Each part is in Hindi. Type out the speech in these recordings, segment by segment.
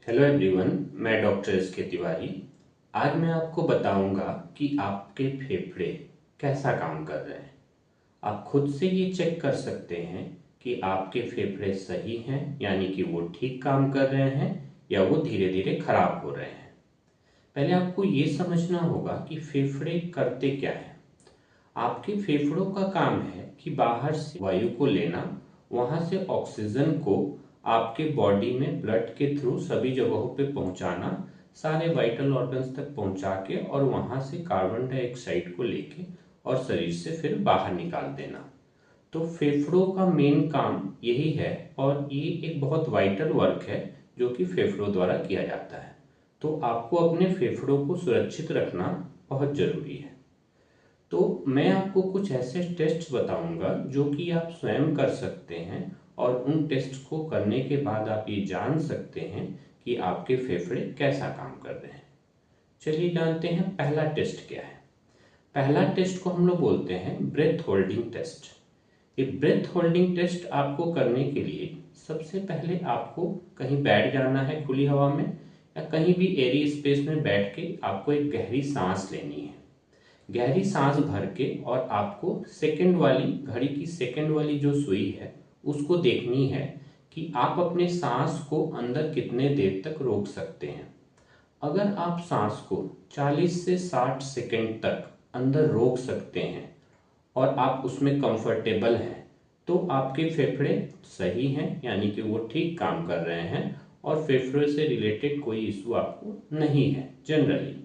हेलो एवरीवन, मैं डॉक्टर एस के तिवारी। आज मैं आपको बताऊंगा कि आपके फेफड़े कैसा काम कर रहे हैं। आप खुद से ये चेक कर सकते हैं कि आपके फेफड़े सही हैं, यानी कि वो ठीक काम कर रहे हैं या वो धीरे धीरे खराब हो रहे हैं। पहले आपको ये समझना होगा कि फेफड़े करते क्या हैं। आपके फेफड़ों का काम है कि बाहर से वायु को लेना, वहां से ऑक्सीजन को आपके बॉडी में ब्लड के थ्रू सभी जगहों पे पहुंचाना, सारे वाइटल ऑर्गन्स तक पहुंचा के और वहां से कार्बन डाइऑक्साइड को लेके और शरीर से फिर बाहर निकाल देना। तो फेफड़ों का मेन काम यही है और ये एक बहुत वाइटल वर्क है जो कि फेफड़ों द्वारा किया जाता है। तो आपको अपने फेफड़ों को सुरक्षित रखना बहुत जरूरी है। तो मैं आपको कुछ ऐसे टेस्ट बताऊंगा जो कि आप स्वयं कर सकते हैं और उन टेस्ट को करने के बाद आप ये जान सकते हैं कि आपके फेफड़े कैसा काम कर रहे हैं। चलिए जानते हैं पहला टेस्ट क्या है। पहला टेस्ट को हम लोग बोलते हैं ब्रेथ होल्डिंग टेस्ट। ये ब्रेथ होल्डिंग टेस्ट आपको करने के लिए सबसे पहले आपको कहीं बैठ जाना है खुली हवा में, या कहीं भी एरी स्पेस में बैठ के आपको एक गहरी सांस लेनी है। गहरी सांस भर के और आपको सेकंड वाली घड़ी की सेकंड वाली जो सुई है उसको देखनी है कि आप अपने सांस को अंदर कितने देर तक रोक सकते हैं। अगर आप सांस को 40 से 60 सेकंड तक अंदर रोक सकते हैं और आप उसमें कंफर्टेबल हैं तो आपके फेफड़े सही हैं, यानी कि वो ठीक काम कर रहे हैं और फेफड़े से रिलेटेड कोई इशू आपको नहीं है जनरली।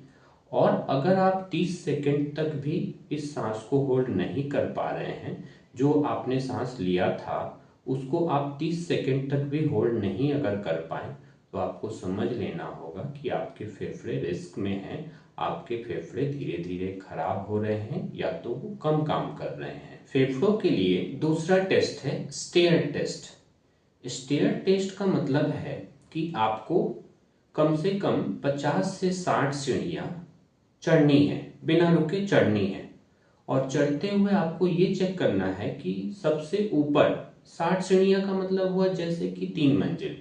और अगर आप 30 सेकंड तक भी इस सांस को होल्ड नहीं कर पा रहे हैं, जो आपने सांस लिया था उसको आप 30 सेकंड तक भी होल्ड नहीं अगर कर पाए, तो आपको समझ लेना होगा कि आपके फेफड़े रिस्क में हैं। आपके फेफड़े धीरे धीरे खराब हो रहे हैं या तो वो कम काम कर रहे हैं। फेफड़ों के लिए दूसरा टेस्ट है स्टेयर टेस्ट। स्टेयर टेस्ट का मतलब है कि आपको कम से कम 50 से 60 सीढ़ियां चढ़नी है, बिना रुके चढ़नी है। और चढ़ते हुए आपको ये चेक करना है कि सबसे ऊपर 60 सीढ़ियां का मतलब हुआ जैसे कि 3 मंजिल।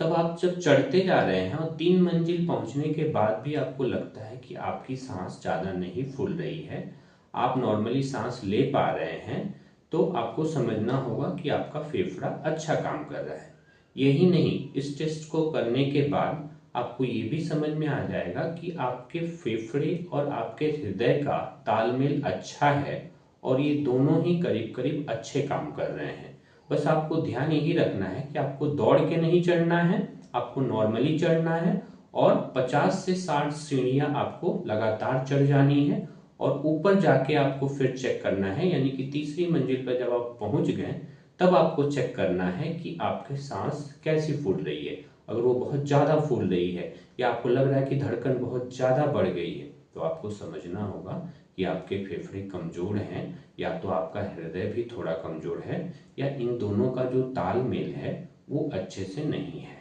तब आप जब चढ़ते जा रहे हैं और 3 मंजिल पहुंचने के बाद भी आपको लगता है कि आपकी सांस ज़्यादा नहीं फूल रही है, आप नॉर्मली सांस ले पा रहे हैं, तो आपको समझना होगा कि आपका फेफड़ा अच्छा काम कर रहा है। यही नहीं, इस टेस्ट को करने के बाद आपको ये भी समझ में आ जाएगा कि आपके फेफड़े और आपके हृदय का तालमेल अच्छा है और ये दोनों ही करीब करीब अच्छे काम कर रहे हैं। बस आपको ध्यान यही रखना है कि आपको दौड़ के नहीं चढ़ना है, आपको नॉर्मली चढ़ना है और 50 से 60 सीढ़ियां आपको लगातार चढ़ जानी है। और ऊपर जाके आपको फिर चेक करना है, यानी कि तीसरी मंजिल पर जब आप पहुंच गए तब आपको चेक करना है कि आपकी सांस कैसी फूल रही है। अगर वो बहुत ज़्यादा फूल रही है या आपको लग रहा है कि धड़कन बहुत ज़्यादा बढ़ गई है, तो आपको समझना होगा कि आपके फेफड़े कमज़ोर हैं, या तो आपका हृदय भी थोड़ा कमज़ोर है, या इन दोनों का जो तालमेल है वो अच्छे से नहीं है।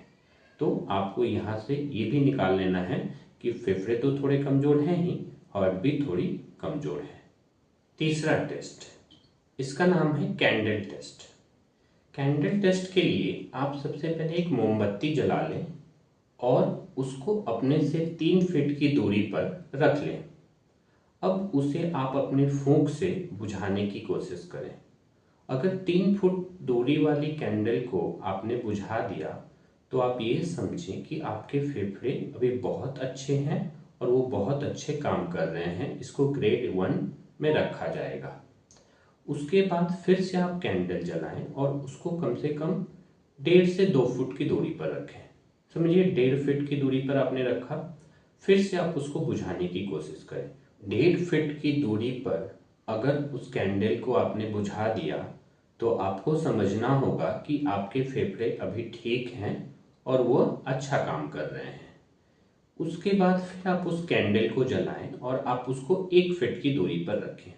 तो आपको यहाँ से ये भी निकाल लेना है कि फेफड़े तो थोड़े कमज़ोर हैं ही, हार्ट भी थोड़ी कमज़ोर है। तीसरा टेस्ट, इसका नाम है कैंडल टेस्ट। कैंडल टेस्ट के लिए आप सबसे पहले एक मोमबत्ती जला लें और उसको अपने से 3 फीट की दूरी पर रख लें। अब उसे आप अपने फूंक से बुझाने की कोशिश करें। अगर 3 फुट दूरी वाली कैंडल को आपने बुझा दिया तो आप ये समझें कि आपके फेफड़े अभी बहुत अच्छे हैं और वो बहुत अच्छे काम कर रहे हैं। इसको ग्रेड 1 में रखा जाएगा। उसके बाद फिर से आप कैंडल जलाएं और उसको कम से कम 1.5 से 2 फुट की दूरी पर रखें। समझिए 1.5 फीट की दूरी पर आपने रखा, फिर से आप उसको बुझाने की कोशिश करें। 1.5 फीट की दूरी पर अगर उस कैंडल को आपने बुझा दिया तो आपको समझना होगा कि आपके फेफड़े अभी ठीक हैं और वो अच्छा काम कर रहे हैं। उसके बाद फिर आप उस कैंडल को जलाएं और आप उसको 1 फीट की दूरी पर रखें।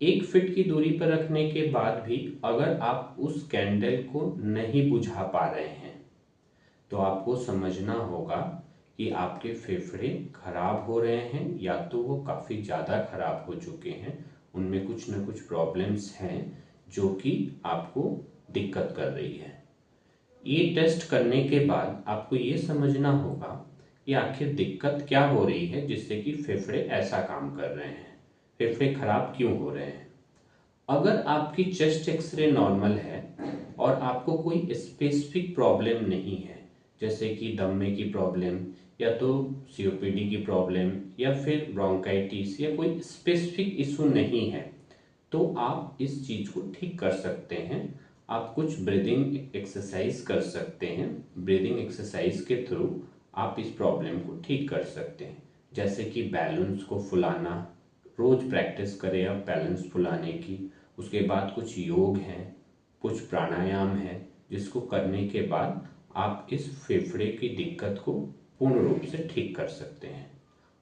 1 फीट की दूरी पर रखने के बाद भी अगर आप उस कैंडल को नहीं बुझा पा रहे हैं तो आपको समझना होगा कि आपके फेफड़े खराब हो रहे हैं, या तो वो काफ़ी ज़्यादा खराब हो चुके हैं, उनमें कुछ ना कुछ प्रॉब्लम्स हैं जो कि आपको दिक्कत कर रही है। ये टेस्ट करने के बाद आपको ये समझना होगा कि आखिर दिक्कत क्या हो रही है जिससे कि फेफड़े ऐसा काम कर रहे हैं, फेफड़े खराब क्यों हो रहे हैं। अगर आपकी चेस्ट एक्सरे नॉर्मल है और आपको कोई स्पेसिफिक प्रॉब्लम नहीं है, जैसे कि दमे की प्रॉब्लम या तो सीओपीडी की प्रॉब्लम या फिर ब्रोंकाइटिस या कोई स्पेसिफिक इशू नहीं है, तो आप इस चीज़ को ठीक कर सकते हैं। आप कुछ ब्रीदिंग एक्सरसाइज कर सकते हैं। ब्रीदिंग एक्सरसाइज के थ्रू आप इस प्रॉब्लम को ठीक कर सकते हैं, जैसे कि बैलून्स को फुलाना। रोज प्रैक्टिस करें आप बैलेंस फुलाने की। उसके बाद कुछ योग हैं, कुछ प्राणायाम है, जिसको करने के बाद आप इस फेफड़े की दिक्कत को पूर्ण रूप से ठीक कर सकते हैं।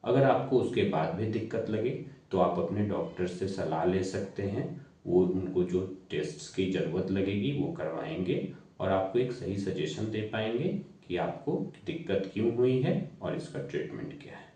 अगर आपको उसके बाद भी दिक्कत लगे तो आप अपने डॉक्टर से सलाह ले सकते हैं। वो उनको जो टेस्ट्स की ज़रूरत लगेगी वो करवाएंगे और आपको एक सही सजेशन दे पाएंगे कि आपको दिक्कत क्यों हुई है और इसका ट्रीटमेंट क्या है।